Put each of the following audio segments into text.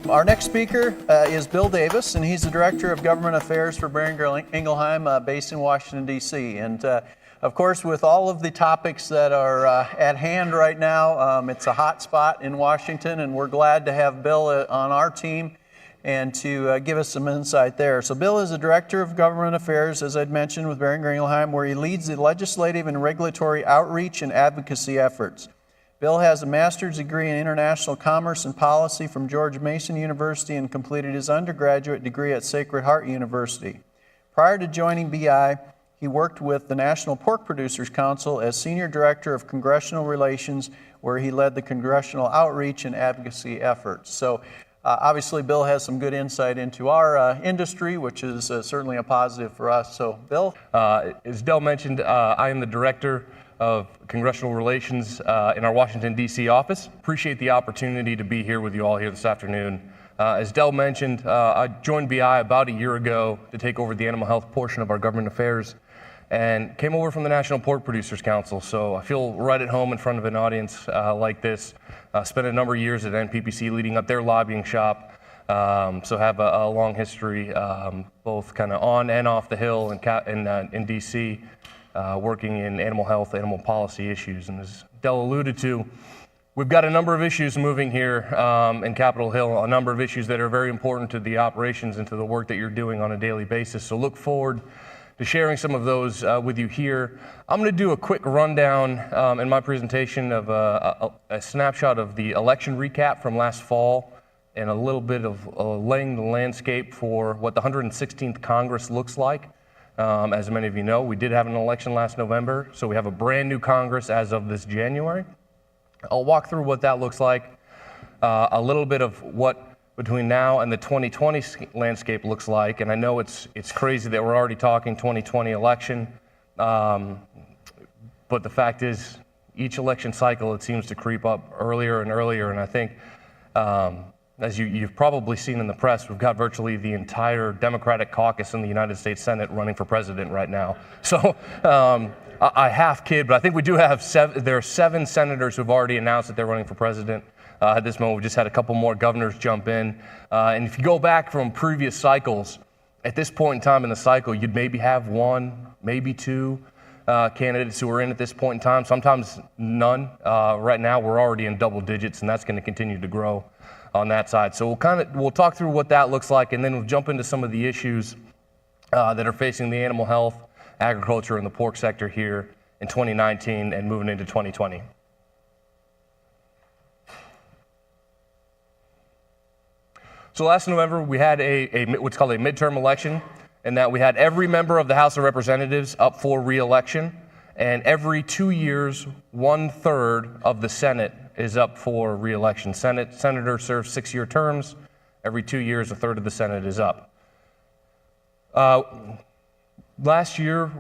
Our next speaker is Bill Davis, and he's the Director of Government Affairs for Boehringer Ingelheim, based in Washington, D.C. And of course, with all of the topics that are at hand right now, it's a hot spot in Washington, and we're glad to have Bill on our team and to give us some insight there. So Bill is the Director of Government Affairs, as I'd mentioned, with Boehringer Ingelheim, where he leads the legislative and regulatory outreach and advocacy efforts. Bill has a master's degree in international commerce and policy from George Mason University and completed his undergraduate degree at Sacred Heart University. Prior to joining BI, he worked with the National Pork Producers Council as Senior Director of Congressional Relations, where he led the congressional outreach and advocacy efforts. So obviously, Bill has some good insight into our industry, which is certainly a positive for us. So, Bill? As Del mentioned, I am the Director of Congressional Relations in our Washington, D.C. office. Appreciate the opportunity to be here with you all here this afternoon. As Del mentioned, I joined BI about a year ago to take over the animal health portion of our government affairs and came over from the National Pork Producers Council. So I feel right at home in front of an audience like this. Spent a number of years at NPPC leading up their lobbying shop. So have a long history, both kind of on and off the Hill in D.C., working in animal health, animal policy issues. And as Del alluded to, we've got a number of issues moving here in Capitol Hill, a number of issues that are very important to the operations and to the work that you're doing on a daily basis. So look forward to sharing some of those with you here. I'm going to do a quick rundown in my presentation of a snapshot of the election recap from last fall and a little bit of laying the landscape for what the 116th Congress looks like. As many of you know, we did have an election last November, so we have a brand new Congress as of this January. I'll walk through what that looks like, a little bit of what between now and the 2020 landscape looks like, and I know it's crazy that we're already talking 2020 election, but the fact is, each election cycle it seems to creep up earlier and earlier, and I think as you've probably seen in the press, we've got virtually the entire Democratic caucus in the United States Senate running for president right now. So I half kid, but I think we do have there are 7 senators who've already announced that they're running for president. At this moment, we just had a couple more governors jump in. And if you go back from previous cycles, at this point in time in the cycle, you'd maybe have 1, maybe 2 candidates who are in at this point in time, sometimes none. Right now, we're already in double digits, and that's going to continue to grow on that side. So we'll talk through what that looks like, and then we'll jump into some of the issues that are facing the animal health, agriculture, and the pork sector here in 2019 and moving into 2020. So last November, we had what's called a midterm election, in that we had every member of the House of Representatives up for re-election, and every 2 years, 1/3 of the Senate is up for re-election. Senators serve 6-year terms. Every 2 years, 1/3 of the Senate is up. Last year,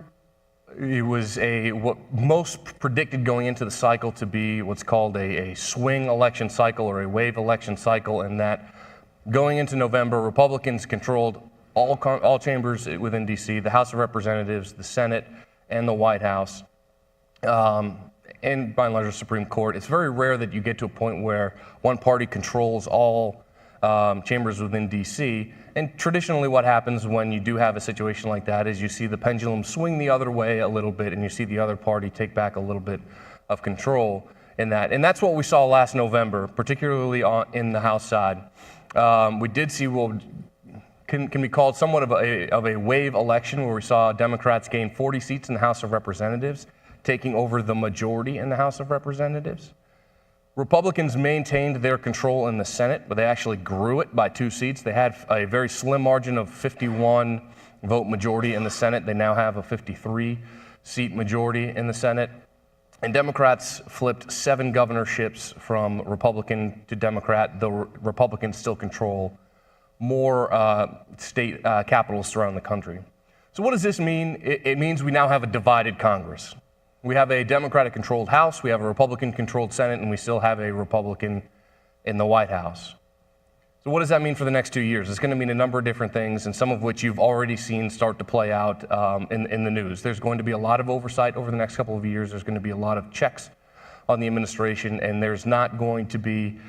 it was what most predicted going into the cycle to be what's called a swing election cycle or a wave election cycle, in that going into November, Republicans controlled all chambers within D.C., the House of Representatives, the Senate, and the White House, and by and large the Supreme Court. It's very rare that you get to a point where one party controls all chambers within D.C., and traditionally what happens when you do have a situation like that is you see the pendulum swing the other way a little bit, and you see the other party take back a little bit of control in that. And that's what we saw last November, particularly in the House side. We did see what can be called somewhat of a wave election, where we saw Democrats gain 40 seats in the House of Representatives, taking over the majority in the House of Representatives. Republicans maintained their control in the Senate, but they actually grew it by 2 seats. They had a very slim margin of 51 vote majority in the Senate. They now have a 53-seat majority in the Senate. And Democrats flipped 7 governorships from Republican to Democrat, though Republicans still control more state capitals around the country. So what does this mean? It means we now have a divided Congress. We have a Democratic-controlled House, we have a Republican-controlled Senate, and we still have a Republican in the White House. So what does that mean for the next 2 years? It's going to mean a number of different things, and some of which you've already seen start to play out in the news. There's going to be a lot of oversight over the next couple of years. There's going to be a lot of checks on the administration, and there's not going to be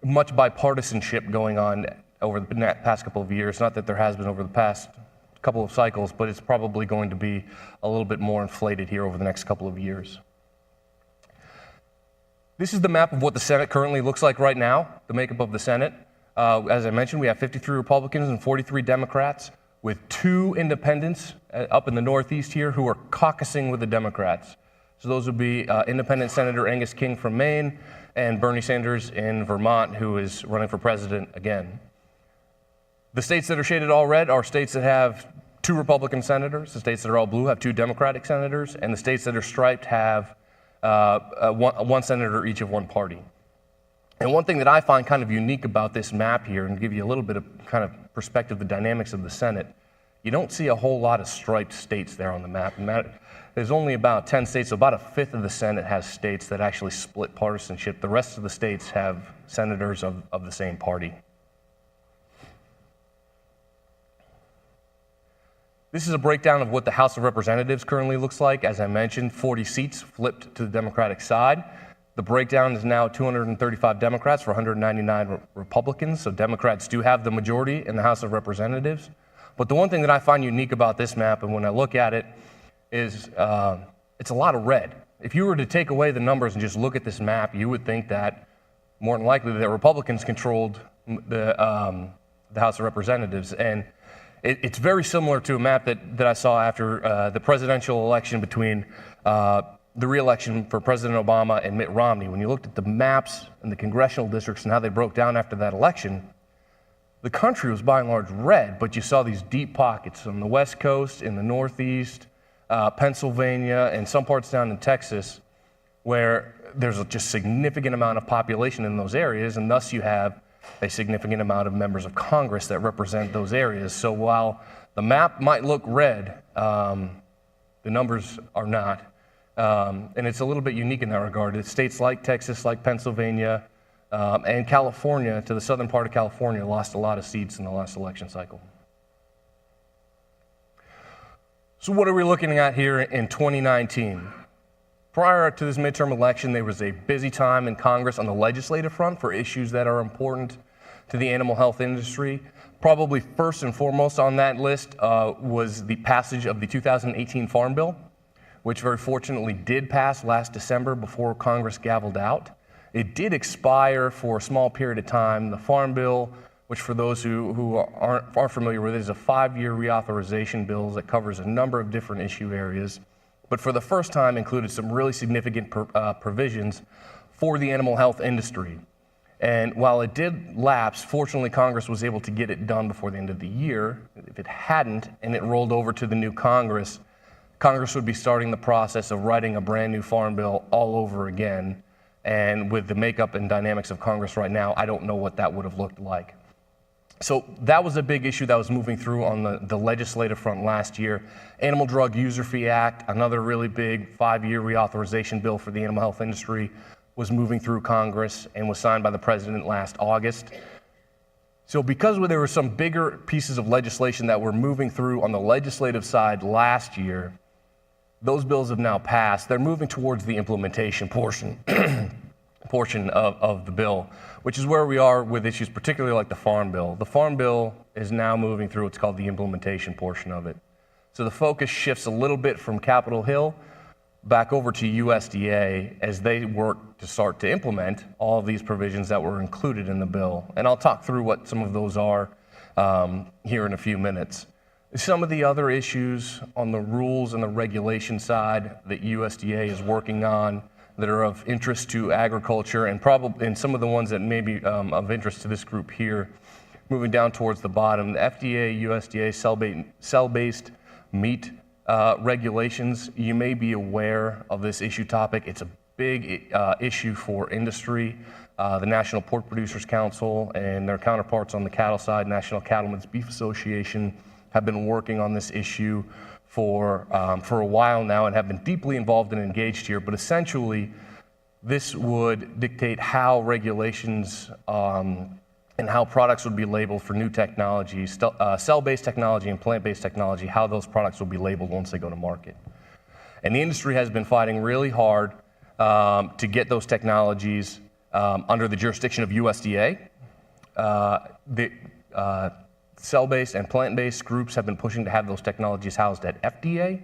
much bipartisanship going on over the past couple of years. Not that there has been over the past couple of cycles, but it's probably going to be a little bit more inflated here over the next couple of years. This is the map of what the Senate currently looks like right now, the makeup of the Senate. As I mentioned, we have 53 Republicans and 43 Democrats, with 2 independents up in the Northeast here who are caucusing with the Democrats. So those would be Independent Senator Angus King from Maine and Bernie Sanders in Vermont, who is running for president again. The states that are shaded all red are states that have 2 Republican senators. The states that are all blue have 2 Democratic senators. And the states that are striped have one senator each of one party. And one thing that I find kind of unique about this map here, and give you a little bit of kind of perspective, the dynamics of the Senate, you don't see a whole lot of striped states there on the map. There's only about 10 states, so about a fifth of the Senate has states that actually split partisanship. The rest of the states have senators of the same party. This is a breakdown of what the House of Representatives currently looks like. As I mentioned, 40 seats flipped to the Democratic side. The breakdown is now 235 Democrats for 199 Republicans, so Democrats do have the majority in the House of Representatives. But the one thing that I find unique about this map, and when I look at it, is it's a lot of red. If you were to take away the numbers and just look at this map, you would think that more than likely that Republicans controlled the House of Representatives. And it's very similar to a map that I saw after the presidential election between the re-election for President Obama and Mitt Romney. When you looked at the maps and the congressional districts and how they broke down after that election, the country was by and large red, but you saw these deep pockets on the West Coast, in the Northeast, Pennsylvania, and some parts down in Texas, where there's a just significant amount of population in those areas, and thus you have a significant amount of members of Congress that represent those areas. So while the map might look red, the numbers are not. And it's a little bit unique in that regard. It's states like Texas, like Pennsylvania, and California, to the southern part of California, lost a lot of seats in the last election cycle. So what are we looking at here in 2019? Prior to this midterm election, there was a busy time in Congress on the legislative front for issues that are important to the animal health industry. Probably first and foremost on that list was the passage of the 2018 Farm Bill, which very fortunately did pass last December before Congress gavelled out. It did expire for a small period of time. The Farm Bill, which for those who aren't familiar with it, is a 5-year reauthorization bill that covers a number of different issue areas, but for the first time included some really significant provisions for the animal health industry. And while it did lapse, fortunately Congress was able to get it done before the end of the year. If it hadn't, and it rolled over to the new Congress, Congress would be starting the process of writing a brand new farm bill all over again. And with the makeup and dynamics of Congress right now, I don't know what that would have looked like. So that was a big issue that was moving through on the legislative front last year. Animal Drug User Fee Act, another really big 5-year reauthorization bill for the animal health industry, was moving through Congress and was signed by the president last August. So because there were some bigger pieces of legislation that were moving through on the legislative side last year, those bills have now passed. They're moving towards the implementation portion of the bill, which is where we are with issues particularly like the Farm Bill. The Farm Bill is now moving through what's called the implementation portion of it. So the focus shifts a little bit from Capitol Hill back over to USDA as they work to start to implement all of these provisions that were included in the bill. And I'll talk through what some of those are here in a few minutes. Some of the other issues on the rules and the regulation side that USDA is working on that are of interest to agriculture, and some of the ones that may be of interest to this group here, moving down towards the bottom, the FDA, USDA cell-based meat regulations. You may be aware of this issue topic. It's a big issue for industry. The National Pork Producers Council and their counterparts on the cattle side, National Cattlemen's Beef Association, have been working on this issue for a while now and have been deeply involved and engaged here. But essentially, this would dictate how regulations and how products would be labeled for new technologies, cell-based technology and plant-based technology, how those products will be labeled once they go to market. And the industry has been fighting really hard to get those technologies under the jurisdiction of USDA. The cell-based and plant-based groups have been pushing to have those technologies housed at FDA.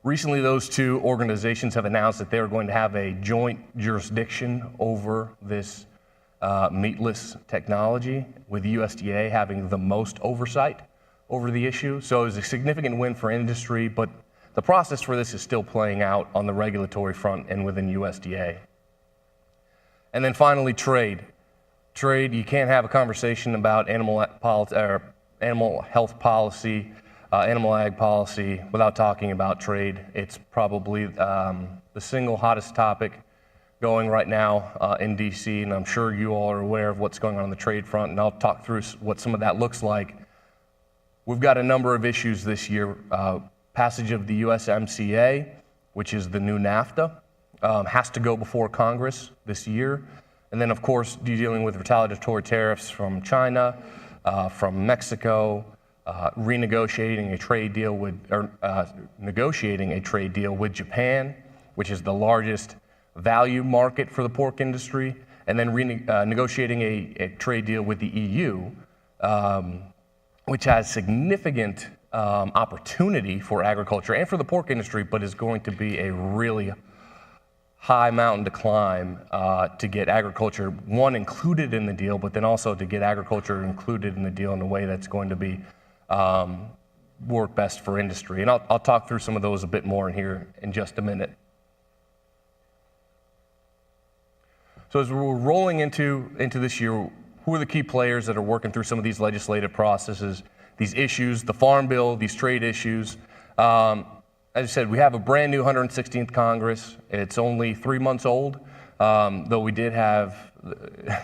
Recently, those two organizations have announced that they are going to have a joint jurisdiction over this meatless technology, with USDA having the most oversight over the issue. So it's a significant win for industry, but the process for this is still playing out on the regulatory front and within USDA. And then finally, trade. Trade, you can't have a conversation about animal health policy, animal ag policy without talking about trade. It's probably the single hottest topic going right now in DC, and I'm sure you all are aware of what's going on the trade front, and I'll talk through what some of that looks like. We've got a number of issues this year. Passage of the USMCA, which is the new Nafta, has to go before Congress this year. And then, of course, dealing with retaliatory tariffs from China, from Mexico, negotiating a trade deal with Japan, which is the largest value market for the pork industry, and then negotiating a trade deal with the EU, which has significant opportunity for agriculture and for the pork industry, but is going to be a really high mountain to climb to get agriculture, one, included in the deal, but then also to get agriculture included in the deal in a way that's going to be work best for industry. And I'll talk through some of those a bit more in here in just a minute. So as we're rolling into this year, who are the key players that are working through some of these legislative processes, these issues, the Farm Bill, these trade issues? As I said, we have a brand new 116th Congress. It's only 3 months old, though we did have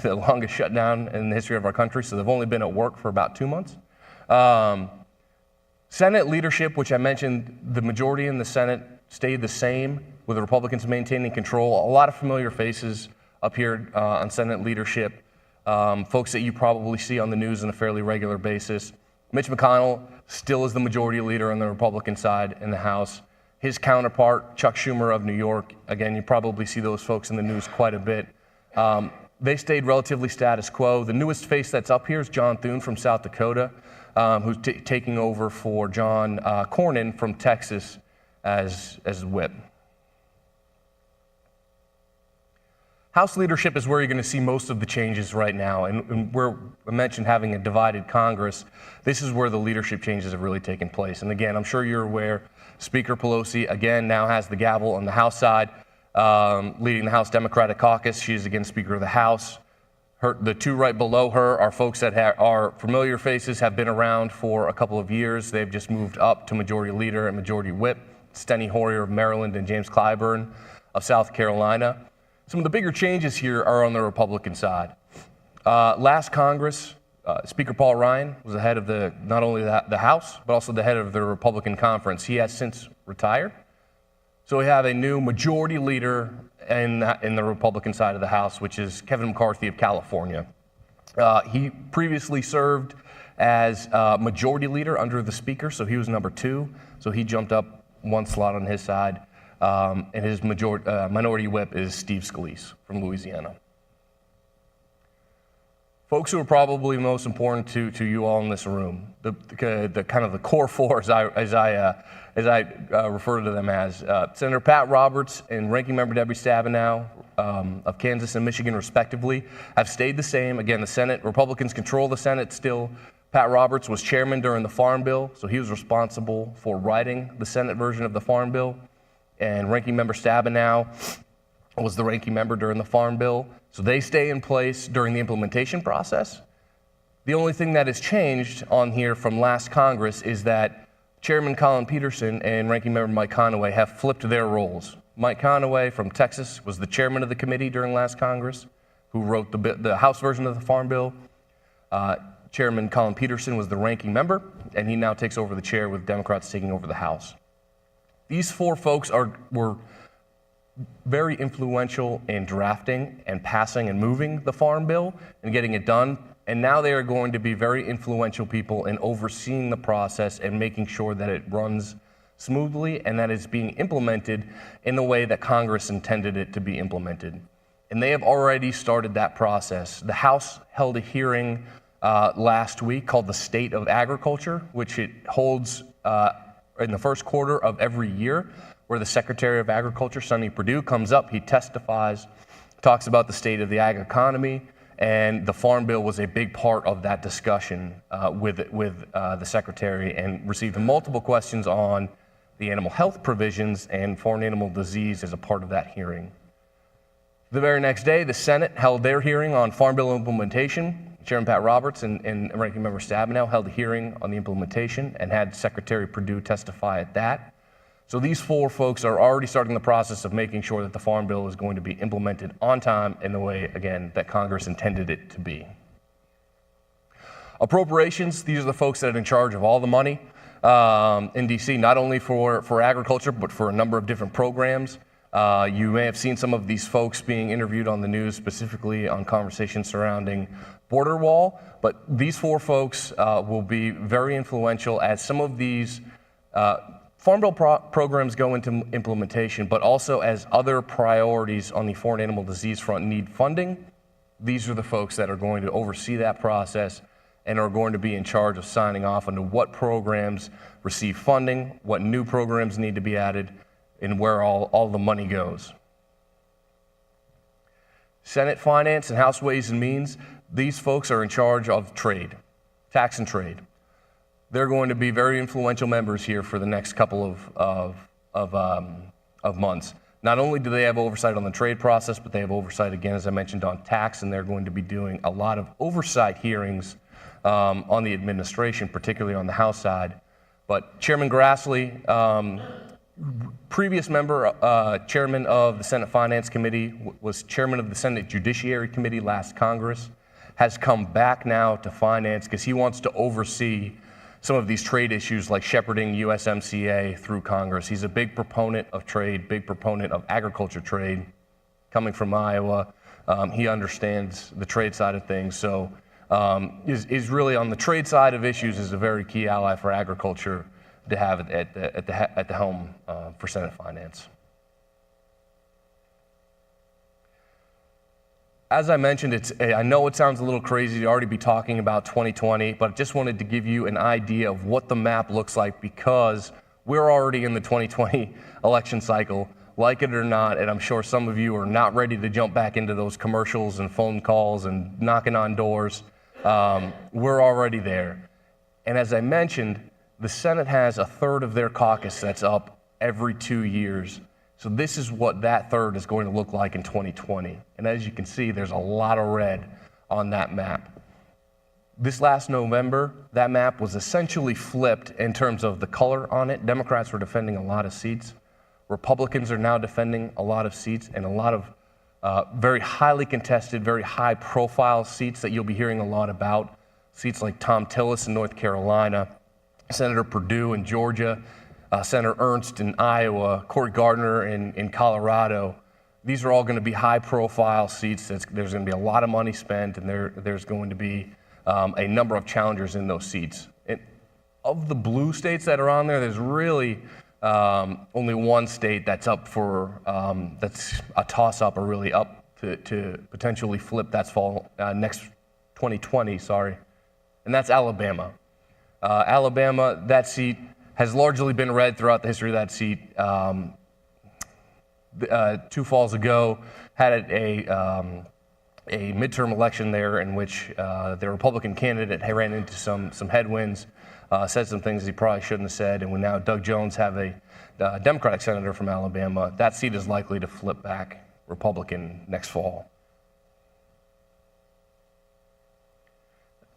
the longest shutdown in the history of our country, so they've only been at work for about 2 months. Senate leadership, which I mentioned, the majority in the Senate stayed the same, with the Republicans maintaining control. A lot of familiar faces up here on Senate leadership, folks that you probably see on the news on a fairly regular basis. Mitch McConnell still is the majority leader on the Republican side in the House. His counterpart, Chuck Schumer of New York, again, you probably see those folks in the news quite a bit. They stayed relatively status quo. The newest face that's up here is John Thune from South Dakota, who's taking over for John Cornyn from Texas as whip. House leadership is where you're going to see most of the changes right now, and where I mentioned having a divided Congress, this is where the leadership changes have really taken place. And again, I'm sure you're aware, Speaker Pelosi, again, now has the gavel on the House side, leading the House Democratic Caucus. She is again Speaker of the House. The two right below her are folks that are familiar faces, have been around for a couple of years. They've just moved up to Majority Leader and Majority Whip, Steny Hoyer of Maryland and James Clyburn of South Carolina. Some of the bigger changes here are on the Republican side. Last Congress, Speaker Paul Ryan was the head of not only the House, but also the head of the Republican conference. He has since retired. So we have a new majority leader in the Republican side of the House, which is Kevin McCarthy of California. He previously served as majority leader under the Speaker, so he was number 2. So he jumped up one slot on his side. And his minority whip is Steve Scalise from Louisiana. Folks who are probably most important to you all in this room, the kind of the core four, as I refer to them as, Senator Pat Roberts and Ranking Member Debbie Stabenow of Kansas and Michigan, respectively, have stayed the same. Again, the Senate, Republicans control the Senate still. Pat Roberts was chairman during the Farm Bill, so he was responsible for writing the Senate version of the Farm Bill. And Ranking Member Stabenow was the ranking member during the Farm Bill. So they stay in place during the implementation process. The only thing that has changed on here from last Congress is that Chairman Collin Peterson and Ranking Member Mike Conaway have flipped their roles. Mike Conaway from Texas was the chairman of the committee during last Congress, who wrote the House version of the Farm Bill. Chairman Collin Peterson was the ranking member, and he now takes over the chair with Democrats taking over the House. These four folks were very influential in drafting and passing and moving the Farm Bill and getting it done. And now they are going to be very influential people in overseeing the process and making sure that it runs smoothly and that it's being implemented in the way that Congress intended it to be implemented. and they have already started that process. The House held a hearing last week called the State of Agriculture, which it holds in the first quarter of every year, where the Secretary of Agriculture, Sonny Perdue, comes up, he testifies, talks about the state of the ag economy, and the Farm Bill was a big part of that discussion with the Secretary, and received multiple questions on the animal health provisions and foreign animal disease as a part of that hearing. The very next day, the Senate held their hearing on Farm Bill implementation. Chairman Pat Roberts and Ranking Member Stabenow held a hearing on the implementation and had Secretary Perdue testify at that. So these four folks are already starting the process of making sure that the Farm Bill is going to be implemented on time in the way, again, that Congress intended it to be. Appropriations, these are the folks that are in charge of all the money in DC, not only for agriculture, but for a number of different programs. You may have seen some of these folks being interviewed on the news, specifically on conversations surrounding border wall, but these four folks will be very influential as some of these Farm Bill programs go into implementation, but also as other priorities on the foreign animal disease front need funding. These are the folks that are going to oversee that process and are going to be in charge of signing off on what programs receive funding, what new programs need to be added, and where all the money goes. Senate Finance and House Ways and Means, these folks are in charge of trade, tax and trade. They're going to be very influential members here for the next couple of months. Not only do they have oversight on the trade process, but they have oversight, again, as I mentioned, on tax, and they're going to be doing a lot of oversight hearings on the administration, particularly on the House side. But Chairman Grassley, previous member, chairman of the Senate Finance Committee, was chairman of the Senate Judiciary Committee last Congress, has come back now to finance because he wants to oversee some of these trade issues like shepherding USMCA through Congress. He's a big proponent of trade, big proponent of agriculture trade. Coming from Iowa, he understands the trade side of things. So is really on the trade side of issues is a very key ally for agriculture to have at the helm for Senate Finance. As I mentioned, I know it sounds a little crazy to already be talking about 2020, but I just wanted to give you an idea of what the map looks like because we're already in the 2020 election cycle, like it or not, and I'm sure some of you are not ready to jump back into those commercials and phone calls and knocking on doors. We're already there. And as I mentioned, the Senate has a third of their caucus that's up every 2 years. So this is what that third is going to look like in 2020. And as you can see, there's a lot of red on that map. This last November, that map was essentially flipped in terms of the color on it. Democrats were defending a lot of seats. Republicans are now defending a lot of seats and a lot of very highly contested, very high profile seats that you'll be hearing a lot about. Seats like Tom Tillis in North Carolina, Senator Perdue in Georgia, Senator Ernst in Iowa, Cory Gardner in Colorado. These are all going to be high-profile seats. There's going to be a lot of money spent, and there's going to be a number of challengers in those seats. Of the blue states that are on there, there's really only one state that's up for that's a toss-up or really up to potentially flip. That's next 2020, and that's Alabama. Alabama, that seat has largely been red throughout the history of that seat. 2 falls ago, had a midterm election there in which the Republican candidate ran into some headwinds, said some things he probably shouldn't have said, and we now Doug Jones have a Democratic senator from Alabama. That seat is likely to flip back Republican next fall.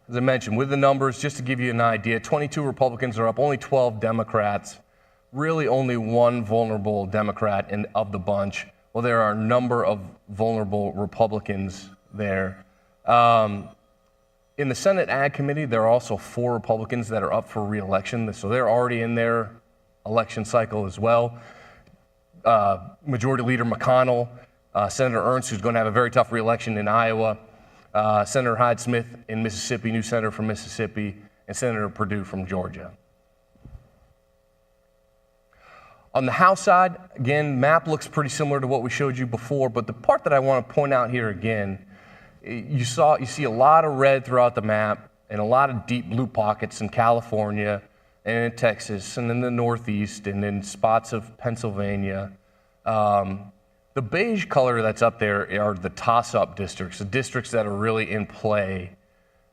As I mentioned, with the numbers, just to give you an idea, 22 Republicans are up, only 12 Democrats, really only one vulnerable Democrat of the bunch. Well, there are a number of vulnerable Republicans there. In the Senate Ag Committee, there are also 4 Republicans that are up for re-election, so they're already in their election cycle as well. Majority Leader McConnell, Senator Ernst, who's going to have a very tough re-election in Iowa, Senator Hyde-Smith in Mississippi, new senator from Mississippi, and Senator Perdue from Georgia. On the House side, again, map looks pretty similar to what we showed you before, but the part that I want to point out here again, you see a lot of red throughout the map and a lot of deep blue pockets in California and in Texas and in the Northeast and in spots of Pennsylvania. The beige color that's up there are the toss-up districts, the districts that are really in play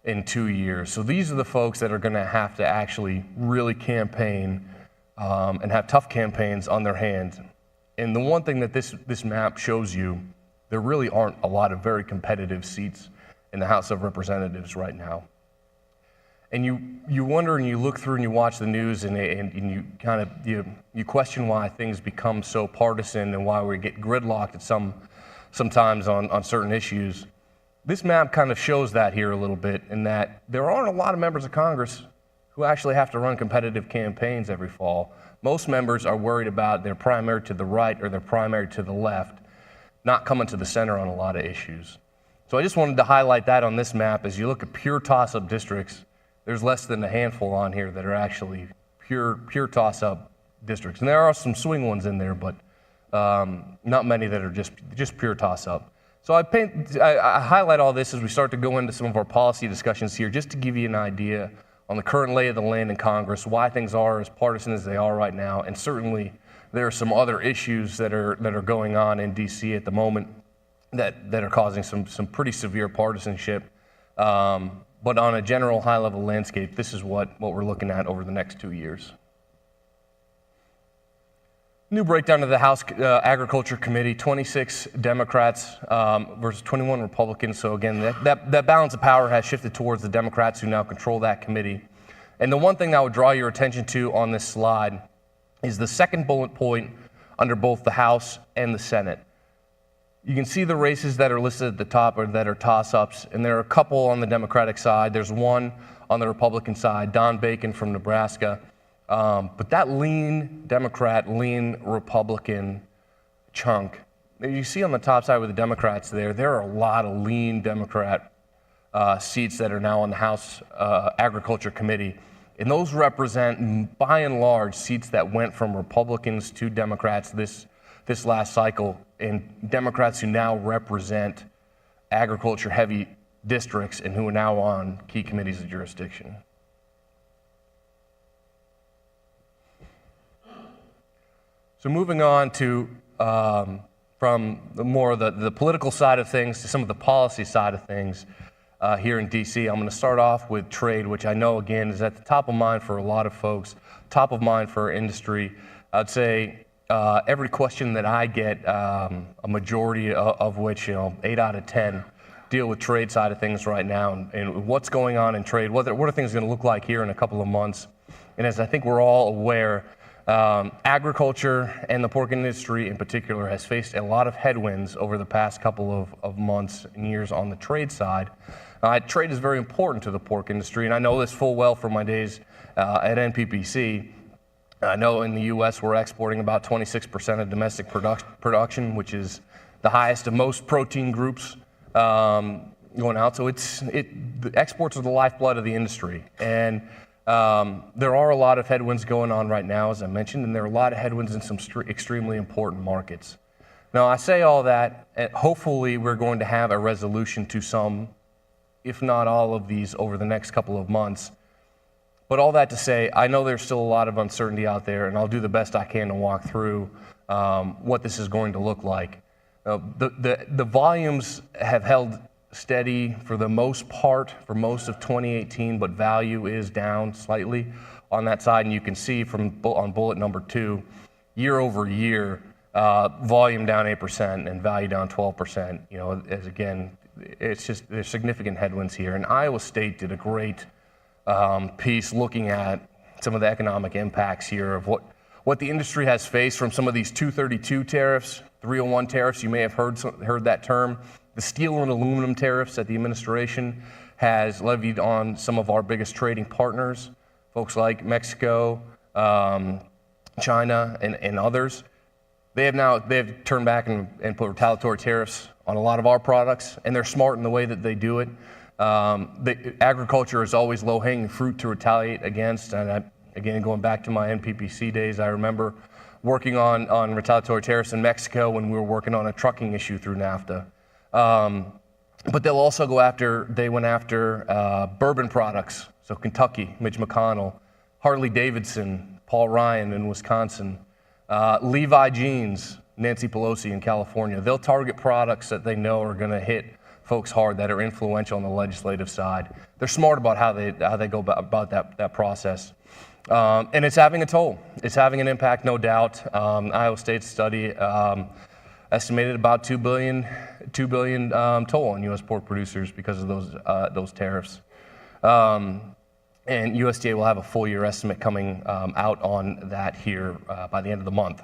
in 2 years. So these are the folks that are going to have to actually really campaign and have tough campaigns on their hands. And the one thing that this map shows you, there really aren't a lot of very competitive seats in the House of Representatives right now. And you wonder and you look through and you watch the news and you kind of you question why things become so partisan and why we get gridlocked at sometimes on certain issues. This map kind of shows that here a little bit, in that there aren't a lot of members of Congress who actually have to run competitive campaigns every fall. Most members are worried about their primary to the right or their primary to the left, not coming to the center on a lot of issues. So I just wanted to highlight that on this map. As you look at pure toss-up districts, there's less than a handful on here that are actually pure toss-up districts. And there are some swing ones in there, but not many that are just pure toss-up. So I highlight all this as we start to go into some of our policy discussions here, just to give you an idea on the current lay of the land in Congress, why things are as partisan as they are right now, and certainly there are some other issues that are going on in D.C. at the moment that are causing some pretty severe partisanship. But on a general high-level landscape, this is what we're looking at over the next 2 years. New breakdown of the House Agriculture Committee, 26 Democrats versus 21 Republicans. So again, that balance of power has shifted towards the Democrats, who now control that committee. And the one thing I would draw your attention to on this slide is the second bullet point under both the House and the Senate. You can see the races that are listed at the top or that are toss-ups, and there are a couple on the Democratic side. There's one on the Republican side, Don Bacon from Nebraska. But that lean Democrat, lean Republican chunk, you see on the top side with the Democrats there are a lot of lean Democrat seats that are now on the House Agriculture Committee. And those represent, by and large, seats that went from Republicans to Democrats this last cycle, and Democrats who now represent agriculture-heavy districts and who are now on key committees of jurisdiction. So moving on to from the political side of things to some of the policy side of things here in D.C., I'm going to start off with trade, which I know, again, is at the top of mind for a lot of folks, top of mind for our industry. I'd say every question that I get, a majority of which, 8 out of 10, deal with trade side of things right now, and what's going on in trade, what are things going to look like here in a couple of months. And as I think we're all aware, agriculture and the pork industry in particular has faced a lot of headwinds over the past couple of months and years on the trade side. Trade is very important to the pork industry, and I know this full well from my days at NPPC. I know in the U.S. we're exporting about 26% of domestic production, which is the highest of most protein groups going out. So the exports are the lifeblood of the industry. And there are a lot of headwinds going on right now, as I mentioned, and there are a lot of headwinds in some extremely important markets. Now, I say all that, and hopefully we're going to have a resolution to some, if not all of these, over the next couple of months. But all that to say, I know there's still a lot of uncertainty out there, and I'll do the best I can to walk through what this is going to look like. The volumes have held steady for the most part for most of 2018, but value is down slightly on that side, and you can see on bullet number 2, year over year, volume down 8% and value down 12%. As again, it's just there's significant headwinds here, and Iowa State did a great piece looking at some of the economic impacts here of what the industry has faced from some of these 232 tariffs, 301 tariffs. You may have heard that term. The steel and aluminum tariffs that the administration has levied on some of our biggest trading partners, folks like Mexico, China, and others. They've turned back and put retaliatory tariffs on a lot of our products, and they're smart in the way that they do it. Agriculture is always low-hanging fruit to retaliate against, and again, going back to my NPPC days, I remember working on retaliatory tariffs in Mexico when we were working on a trucking issue through Nafta. But they went after bourbon products, so Kentucky, Mitch McConnell, Harley Davidson, Paul Ryan in Wisconsin, Levi Jeans, Nancy Pelosi in California. They'll target products that they know are going to hit folks hard, that are influential on the legislative side. They're smart about how they go about that process. And it's having a toll. It's having an impact, no doubt. Iowa State's study estimated about $2 billion toll on U.S. pork producers because of those tariffs. And USDA will have a full year estimate coming out on that here by the end of the month.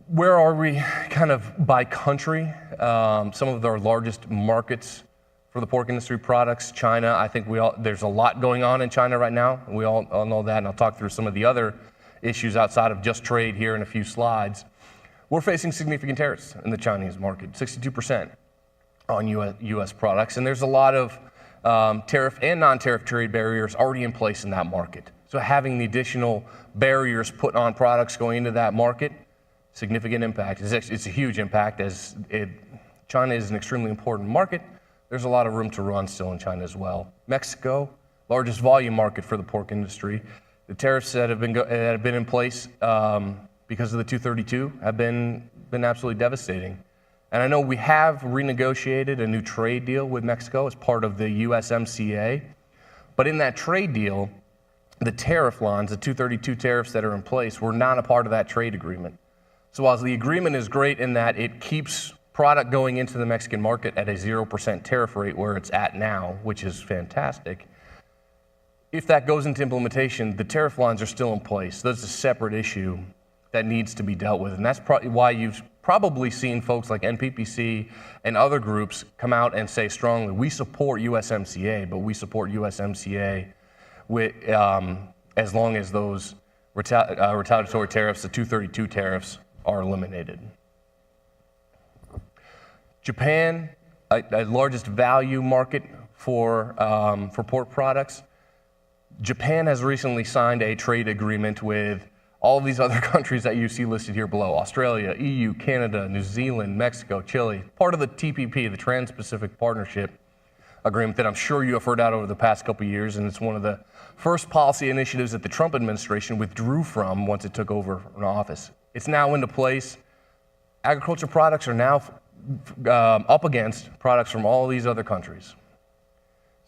Where are we kind of by country? Some of our largest markets for the pork industry products, China. I think there's a lot going on in China right now. We all know that, and I'll talk through some of the other issues outside of just trade here in a few slides. We're facing significant tariffs in the Chinese market, 62% on U.S. products, and there's a lot of tariff and non-tariff trade barriers already in place in that market. So having the additional barriers put on products going into that market, significant impact. It's a huge impact as China is an extremely important market. There's a lot of room to run still in China as well. Mexico, largest volume market for the pork industry. The tariffs that have been in place because of the 232 have been absolutely devastating. And I know we have renegotiated a new trade deal with Mexico as part of the USMCA, but in that trade deal, the tariff lines, the 232 tariffs that are in place, were not a part of that trade agreement. So while the agreement is great in that it keeps product going into the Mexican market at a 0% tariff rate where it's at now, which is fantastic, if that goes into implementation, the tariff lines are still in place. That's a separate issue that needs to be dealt with. And that's why you've probably seen folks like NPPC and other groups come out and say strongly, we support USMCA, but we support USMCA with, as long as those retaliatory tariffs, the 232 tariffs, are eliminated. Japan, a largest value market for pork products. Japan has recently signed a trade agreement with all of these other countries that you see listed here below: Australia, EU, Canada, New Zealand, Mexico, Chile, part of the TPP, the Trans-Pacific Partnership Agreement that I'm sure you have heard out over the past couple of years, and it's one of the first policy initiatives that the Trump administration withdrew from once it took over in office. It's now into place. Agriculture products are now up against products from all these other countries.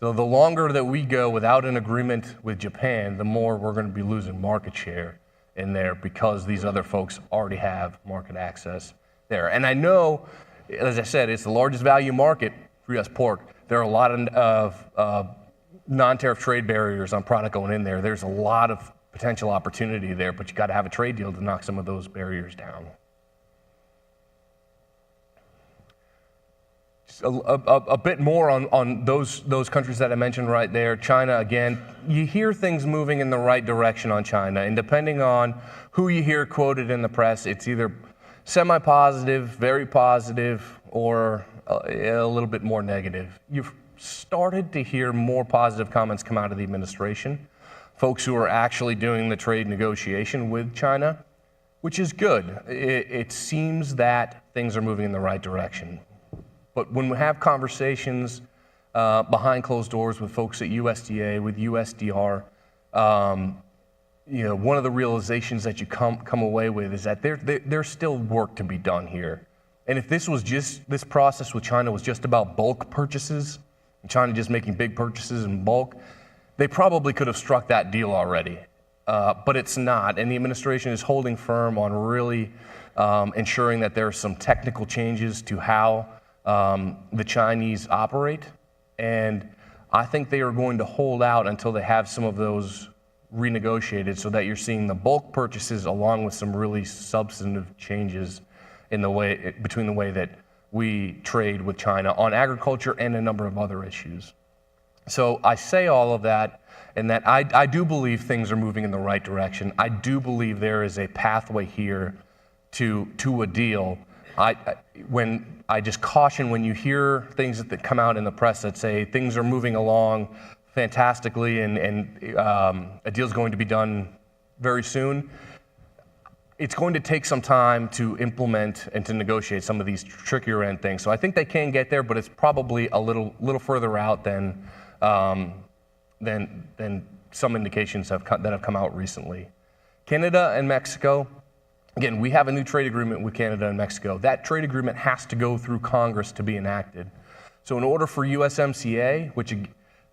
So the longer that we go without an agreement with Japan, the more we're going to be losing market share in there because these other folks already have market access there. And I know, as I said, it's the largest value market for U.S. pork. There are a lot of non-tariff trade barriers on product going in there. There's a lot of potential opportunity there, but you got to have a trade deal to knock some of those barriers down. A bit more on those countries that I mentioned right there. China, again, you hear things moving in the right direction on China, and depending on who you hear quoted in the press, it's either semi-positive, very positive, or a little bit more negative. You've started to hear more positive comments come out of the administration, folks who are actually doing the trade negotiation with China, which is good. It seems that things are moving in the right direction. But when we have conversations behind closed doors with folks at USDA, with USDR, one of the realizations that you come away with is that there's still work to be done here. And if this process with China was just about bulk purchases, and China just making big purchases in bulk, they probably could have struck that deal already. But it's not, and the administration is holding firm on really ensuring that there are some technical changes to how the Chinese operate, and I think they are going to hold out until they have some of those renegotiated so that you're seeing the bulk purchases along with some really substantive changes in between the way that we trade with China on agriculture and a number of other issues. So I say all of that, and that I do believe things are moving in the right direction. I do believe there is a pathway here to a deal. I just caution when you hear things that come out in the press that say things are moving along fantastically and a deal's going to be done very soon. it's going to take some time to implement and to negotiate some of these trickier end things. So I think they can get there, but it's probably a little further out than some indications that have come out recently. Canada and Mexico, again, we have a new trade agreement with Canada and Mexico. That trade agreement has to go through Congress to be enacted. So in order for USMCA, which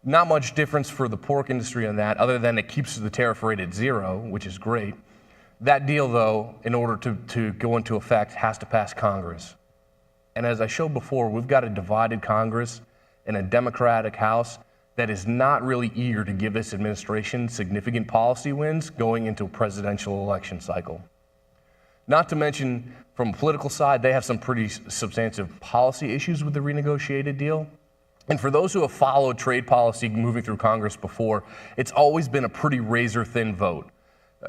not much difference for the pork industry on that, other than it keeps the tariff rate at 0, which is great. That deal, though, in order to go into effect, has to pass Congress. And as I showed before, we've got a divided Congress and a Democratic House that is not really eager to give this administration significant policy wins going into a presidential election cycle. Not to mention, from a political side, they have some pretty substantive policy issues with the renegotiated deal. And for those who have followed trade policy moving through Congress before, it's always been a pretty razor-thin vote.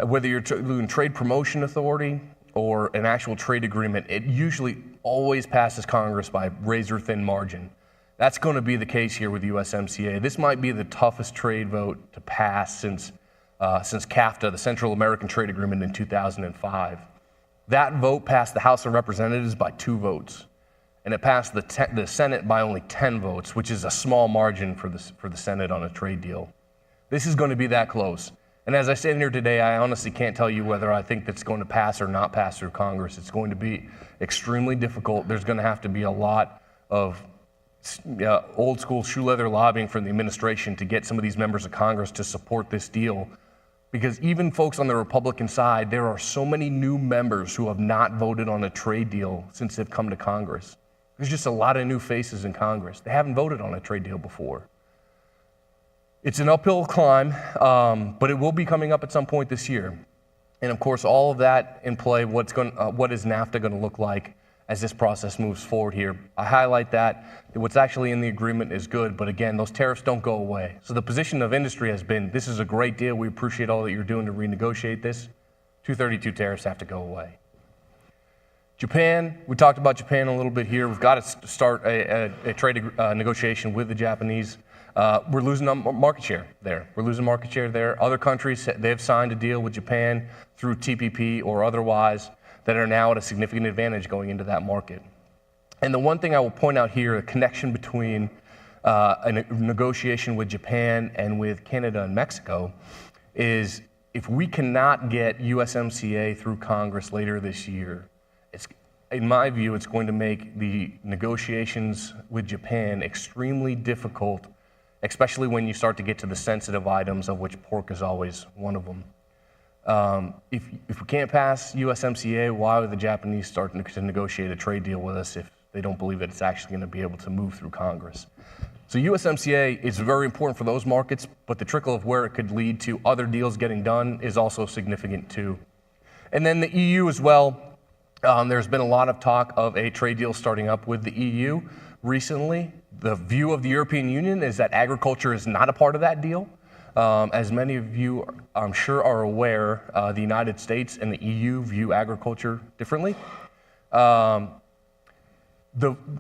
Whether you're doing trade promotion authority or an actual trade agreement, it usually always passes Congress by a razor-thin margin. That's going to be the case here with USMCA. This might be the toughest trade vote to pass since CAFTA, the Central American Trade Agreement, in 2005. That vote passed the House of Representatives by 2 votes, and it passed the Senate by only 10 votes, which is a small margin for the Senate on a trade deal. This is going to be that close. And as I stand here today, I honestly can't tell you whether I think that's going to pass or not pass through Congress. It's going to be extremely difficult. There's going to have to be a lot of old school shoe leather lobbying from the administration to get some of these members of Congress to support this deal. Because even folks on the Republican side, there are so many new members who have not voted on a trade deal since they've come to Congress. There's just a lot of new faces in Congress. They haven't voted on a trade deal before. It's an uphill climb, but it will be coming up at some point this year. And of course, all of that in play, what is NAFTA going to look like as this process moves forward here? I highlight that what's actually in the agreement is good, but again, those tariffs don't go away. So the position of industry has been, this is a great deal. We appreciate all that you're doing to renegotiate this. 232 tariffs have to go away. Japan, we talked about Japan a little bit here. We've got to start a trade negotiation with the Japanese. We're losing market share there. Other countries, they've signed a deal with Japan through TPP or otherwise that are now at a significant advantage going into that market. And the one thing I will point out here, a connection between a negotiation with Japan and with Canada and Mexico, is if we cannot get USMCA through Congress later this year, in my view, it's going to make the negotiations with Japan extremely difficult, especially when you start to get to the sensitive items, of which pork is always one of them. If we can't pass USMCA, why would the Japanese start to negotiate a trade deal with us if they don't believe that it's actually going to be able to move through Congress? So USMCA is very important for those markets, but the trickle of where it could lead to other deals getting done is also significant too. And then the EU as well. There's been a lot of talk of a trade deal starting up with the EU recently. The view of the European Union is that agriculture is not a part of that deal. As many of you, I'm sure, are aware, the United States and the EU view agriculture differently. The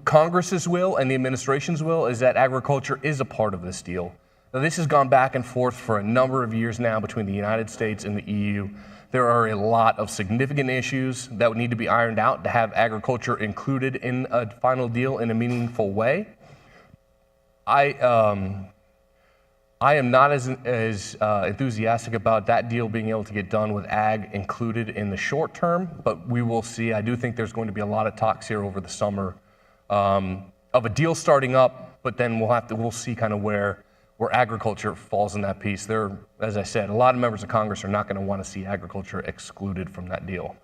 Congress's will and the administration's will is that agriculture is a part of this deal. Now, this has gone back and forth for a number of years now between the United States and the EU. There are a lot of significant issues that would need to be ironed out to have agriculture included in a final deal in a meaningful way. I am not as enthusiastic about that deal being able to get done with ag included in the short term, but we will see. I do think there's going to be a lot of talks here over the summer of a deal starting up, but then we'll see kind of where agriculture falls in that piece. There, as I said, a lot of members of Congress are not going to want to see agriculture excluded from that deal.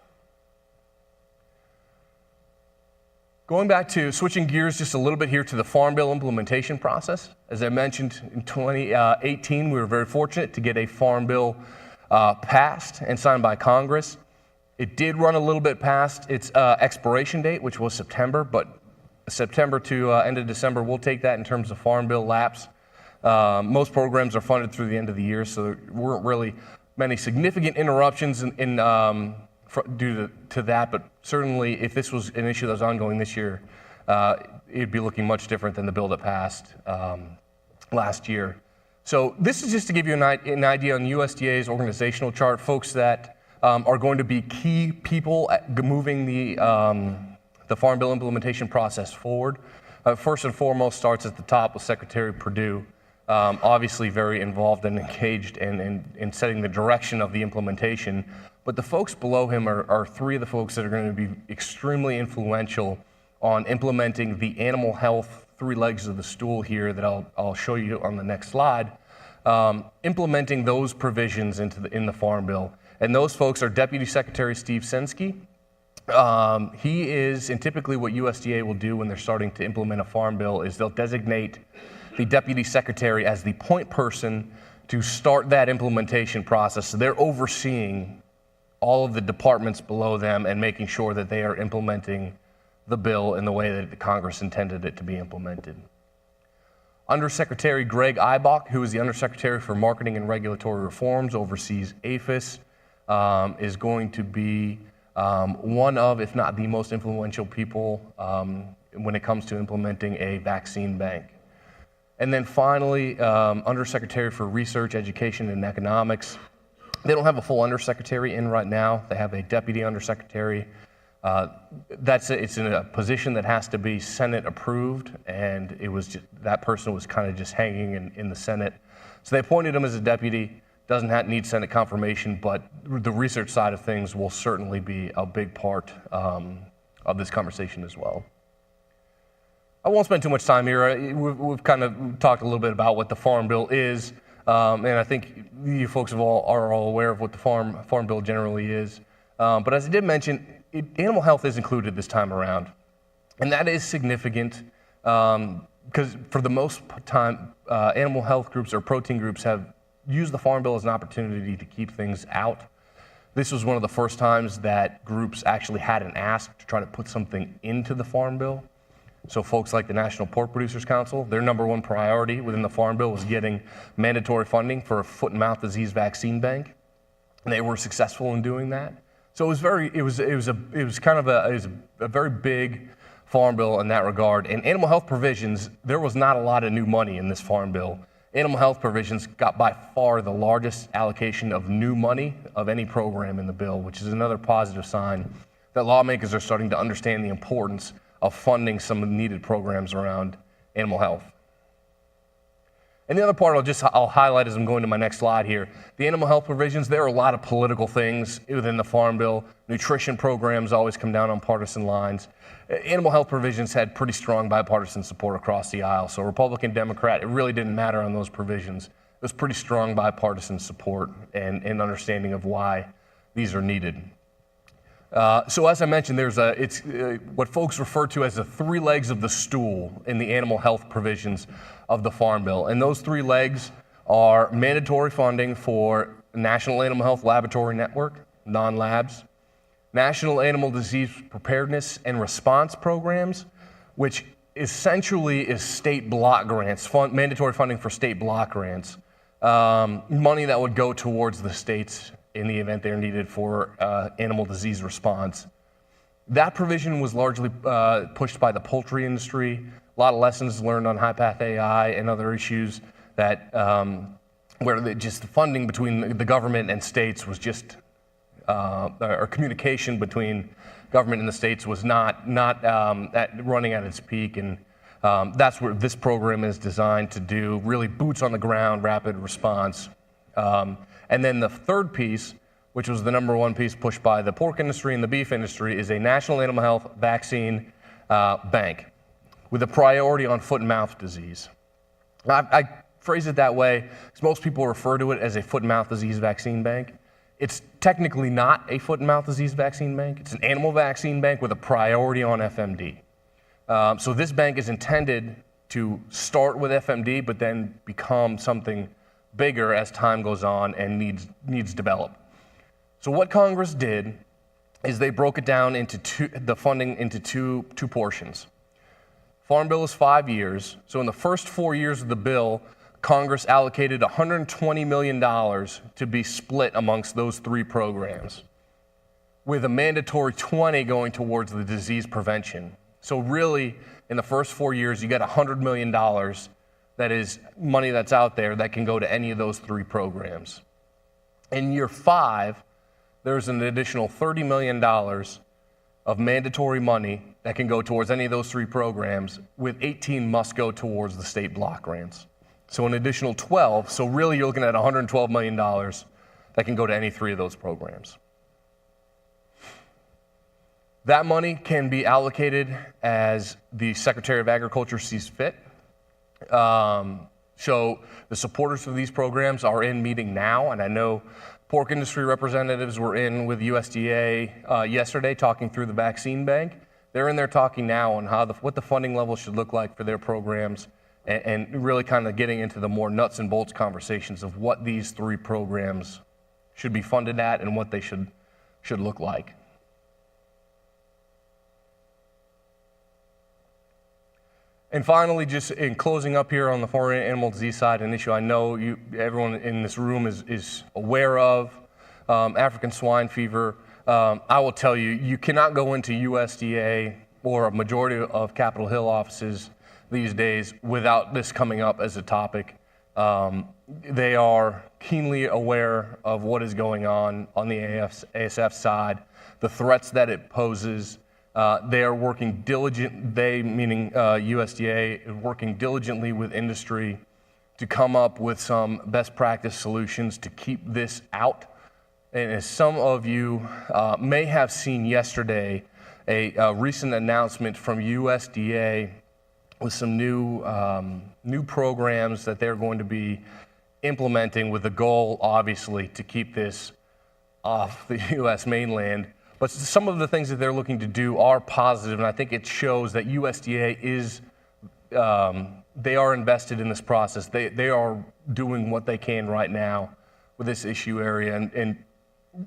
Going back to switching gears just a little bit here to the Farm Bill implementation process. As I mentioned, in 2018, we were very fortunate to get a Farm Bill passed and signed by Congress. It did run a little bit past its expiration date, which was September, but September to end of December, we'll take that in terms of Farm Bill lapse. Most programs are funded through the end of the year, so there weren't really many significant interruptions due to that, but certainly if this was an issue that was ongoing this year, it'd be looking much different than the bill that passed last year. So this is just to give you an idea on USDA's organizational chart. Folks that are going to be key people at moving the Farm Bill implementation process forward. First and foremost starts at the top with Secretary Perdue, obviously very involved and engaged in setting the direction of the implementation. But the folks below him are three of the folks that are going to be extremely influential on implementing the animal health three legs of the stool here that I'll show you on the next slide, implementing those provisions in the Farm Bill. And those folks are Deputy Secretary Steve Sensky. He is, and typically what USDA will do when they're starting to implement a Farm Bill is they'll designate the Deputy Secretary as the point person to start that implementation process. So they're overseeing all of the departments below them and making sure that they are implementing the bill in the way that the Congress intended it to be implemented. Undersecretary Greg Eibach, who is the Undersecretary for Marketing and Regulatory Reforms, oversees APHIS, is going to be one of, if not the most influential people when it comes to implementing a vaccine bank. And then finally, Undersecretary for Research, Education, and Economics. They don't have a full undersecretary in right now. They have a deputy undersecretary. It's in a position that has to be Senate approved, and that person was kind of just hanging in the Senate. So they appointed him as a deputy. Doesn't need Senate confirmation, but the research side of things will certainly be a big part of this conversation as well. I won't spend too much time here. We've kind of talked a little bit about what the Farm Bill is, and I think you folks are all aware of what the Farm Bill generally is. But as I did mention, animal health is included this time around, and that is significant because for the most time, animal health groups or protein groups have used the Farm Bill as an opportunity to keep things out. This was one of the first times that groups actually had an ask to try to put something into the Farm Bill. So folks like the National Pork Producers Council, their number one priority within the Farm Bill was getting mandatory funding for a foot and mouth disease vaccine bank, and they were successful in doing that. So it was a very big Farm Bill in that regard. And animal health provisions, there was not a lot of new money in this Farm Bill. Animal health provisions got by far the largest allocation of new money of any program in the bill, which is another positive sign that lawmakers are starting to understand the importance of funding some of the needed programs around animal health. And the other part I'll highlight as I'm going to my next slide here. The animal health provisions, there are a lot of political things within the Farm Bill. Nutrition programs always come down on partisan lines. Animal health provisions had pretty strong bipartisan support across the aisle. So Republican, Democrat, it really didn't matter on those provisions. It was pretty strong bipartisan support and understanding of why these are needed. So as I mentioned, it's what folks refer to as the three legs of the stool in the animal health provisions of the Farm Bill. And those three legs are mandatory funding for National Animal Health Laboratory Network, non-labs, National Animal Disease Preparedness and Response Programs, which essentially is state block grants, mandatory funding for state block grants, money that would go towards the states in the event they're needed for animal disease response. That provision was largely pushed by the poultry industry. A lot of lessons learned on high-path AI and other issues that where just the funding between the government and states was just, or communication between government and the states was not running at its peak, and that's where this program is designed to do, really boots on the ground, rapid response. And then the third piece, which was the number one piece pushed by the pork industry and the beef industry, is a National Animal Health Vaccine Bank with a priority on foot and mouth disease. I phrase it that way because most people refer to it as a foot and mouth disease vaccine bank. It's technically not a foot and mouth disease vaccine bank. It's an animal vaccine bank with a priority on FMD. So this bank is intended to start with FMD, but then become something bigger as time goes on and needs develop. So what Congress did is they broke it down into the funding into two portions. Farm Bill is 5 years. So in the first 4 years of the bill, Congress allocated $120 million to be split amongst those three programs, with a mandatory 20 going towards the disease prevention. So really, in the first 4 years, you get $100 million that is money that's out there that can go to any of those three programs. In year 5, there's an additional $30 million of mandatory money that can go towards any of those 3 programs, with 18 must go towards the state block grants. So an additional 12, so really you're looking at $112 million that can go to any 3 of those programs. That money can be allocated as the Secretary of Agriculture sees fit. So the supporters of these programs are in meeting now, and I know pork industry representatives were in with USDA yesterday talking through the vaccine bank. They're in there talking now on what the funding level should look like for their programs, and really kind of getting into the more nuts and bolts conversations of what these 3 programs should be funded at and what they should look like. And finally, just in closing up here on the foreign animal disease side, an issue I know everyone in this room is aware of, African swine fever. I will tell you, you cannot go into USDA or a majority of Capitol Hill offices these days without this coming up as a topic. They are keenly aware of what is going on the ASF side, the threats that it poses. They are working meaning USDA, is working diligently with industry to come up with some best practice solutions to keep this out. And as some of you may have seen yesterday, a recent announcement from USDA with some new programs that they're going to be implementing, with the goal, obviously, to keep this off the U.S. mainland. But some of the things that they're looking to do are positive, and I think it shows that USDA is, they are invested in this process. They are doing what they can right now with this issue area, and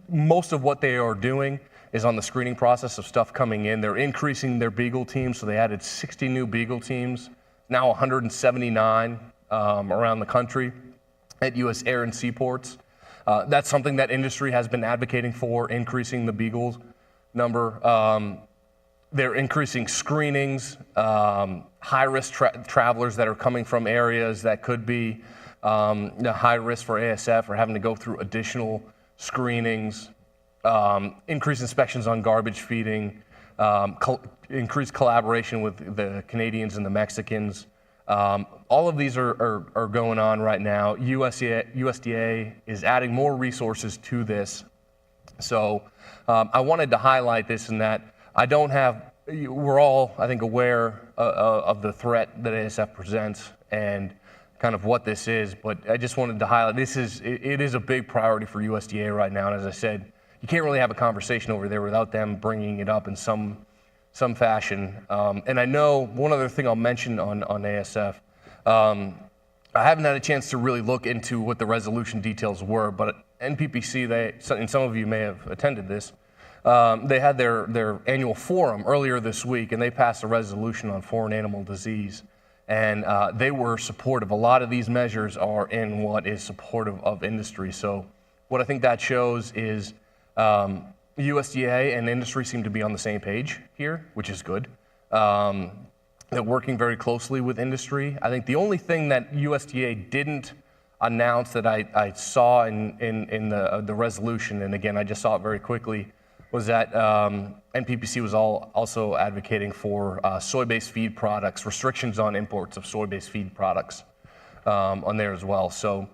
most of what they are doing is on the screening process of stuff coming in. They're increasing their beagle teams, so they added 60 new beagle teams, now 179 around the country at U.S. air and seaports. That's something that industry has been advocating for, increasing the beagles number. They're increasing screenings, high-risk travelers that are coming from areas that could be high risk for ASF or having to go through additional screenings, increased inspections on garbage feeding, increased collaboration with the Canadians and the Mexicans. All of these are going on right now. USDA is adding more resources to this. So I wanted to highlight this, in that we're all, I think, aware of the threat that ASF presents and kind of what this is, but I just wanted to highlight it is a big priority for USDA right now. And as I said, you can't really have a conversation over there without them bringing it up in some fashion. And I know one other thing I'll mention on ASF, I haven't had a chance to really look into what the resolution details were, but NPPC, and some of you may have attended this, they had their annual forum earlier this week, and they passed a resolution on foreign animal disease. And they were supportive. A lot of these measures are in what is supportive of industry. So what I think that shows is USDA and industry seem to be on the same page here, which is good. They're working very closely with industry. I think the only thing that USDA didn't announce that I saw in the resolution, and again, I just saw it very quickly, was that NPPC was also advocating for soy-based feed products, restrictions on imports of soy-based feed products on there as well. So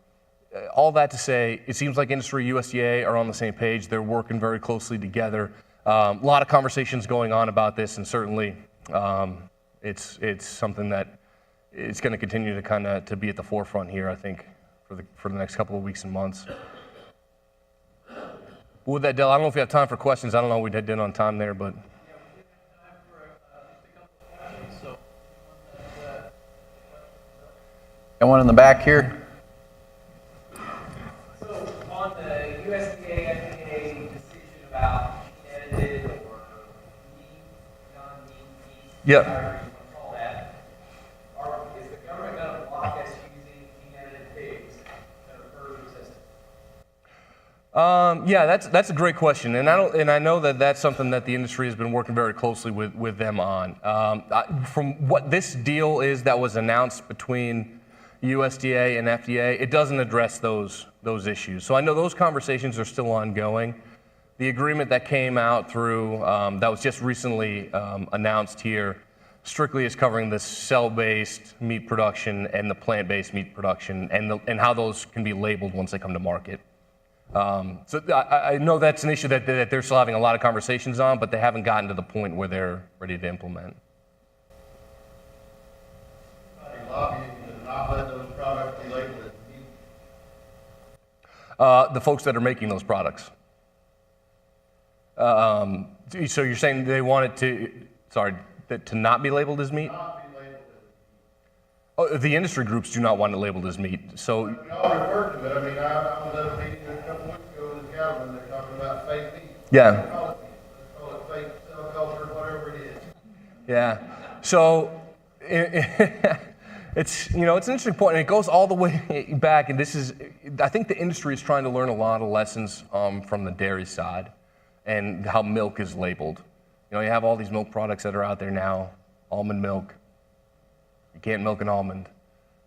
all that to say, it seems like industry, USDA are on the same page. They're working very closely together. A lot of conversations going on about this, and certainly it's something that it's going to continue to be at the forefront here, I think, for the next couple of weeks and months. With that, Dell, I don't know if you have time for questions. I don't know what we did on time there, but. Yeah, we have time for just a couple of questions. So, got one in the back here. So, on the USDA FDA decision about gene-edited or meat, non-meat feed, Yep. however you want to call that, is the government going to block us using gene-edited pigs that are further resistant? Yeah, that's a great question, and I know that that's something that the industry has been working very closely with them on. From what this deal is that was announced between USDA and FDA, it doesn't address those issues. So I know those conversations are still ongoing, The agreement that came out through, that was just recently announced here, strictly is covering the cell-based meat production and the plant-based meat production and how those can be labeled once they come to market. So I know that's an issue that they're still having a lot of conversations on, but they haven't gotten to the point where they're ready to implement. Lobbying to not let those products be labeled as meat. The folks that are making those products. So you're saying they want it to not be labeled as meat? Not be labeled as Oh, the industry groups do not want it labeled as meat. So meat. We all refer to it. I mean, I was at a meeting a couple weeks ago with the cattlemen, they're talking about fake meat. Yeah. Let's call it meat. Let's call it fake cell culture, whatever it is. yeah, so it's it's an interesting point, and it goes all the way back. And I think the industry is trying to learn a lot of lessons from the dairy side and how milk is labeled. You have all these milk products that are out there now, almond milk. You can't milk an almond.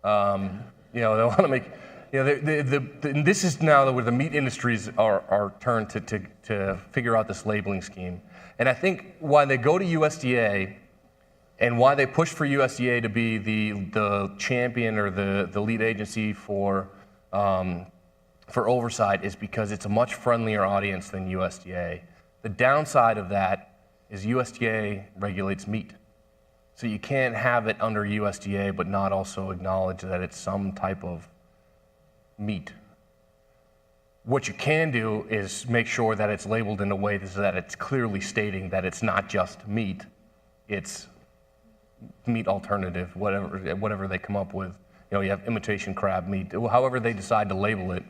They want to make, and this is now where the meat industries are turned to figure out this labeling scheme. And I think why they go to USDA and why they push for USDA to be the champion or the lead agency for oversight is because it's a much friendlier audience than USDA. The downside of that is USDA regulates meat. So you can't have it under USDA but not also acknowledge that it's some type of meat. What you can do is make sure that it's labeled in a way that it's clearly stating that it's not just meat, it's meat alternative, whatever they come up with. You have imitation crab meat, however they decide to label it,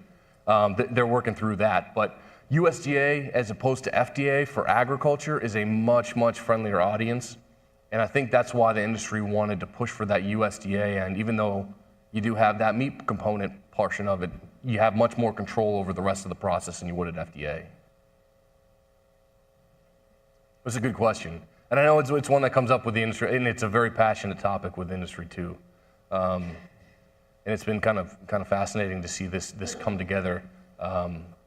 they're working through that. But USDA, as opposed to FDA for agriculture, is a much, much friendlier audience. And I think that's why the industry wanted to push for that USDA. And even though you do have that meat component portion of it, you have much more control over the rest of the process than you would at FDA. It's a good question. And I know it's one that comes up with the industry, and it's a very passionate topic with industry too. And it's been kind of fascinating to see this come together.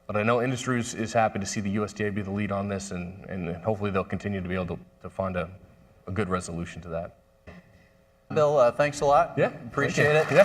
But I know industry is happy to see the USDA be the lead on this, and hopefully they'll continue to be able to find a good resolution to that. Bill, thanks a lot. Yeah. Appreciate it. Yeah.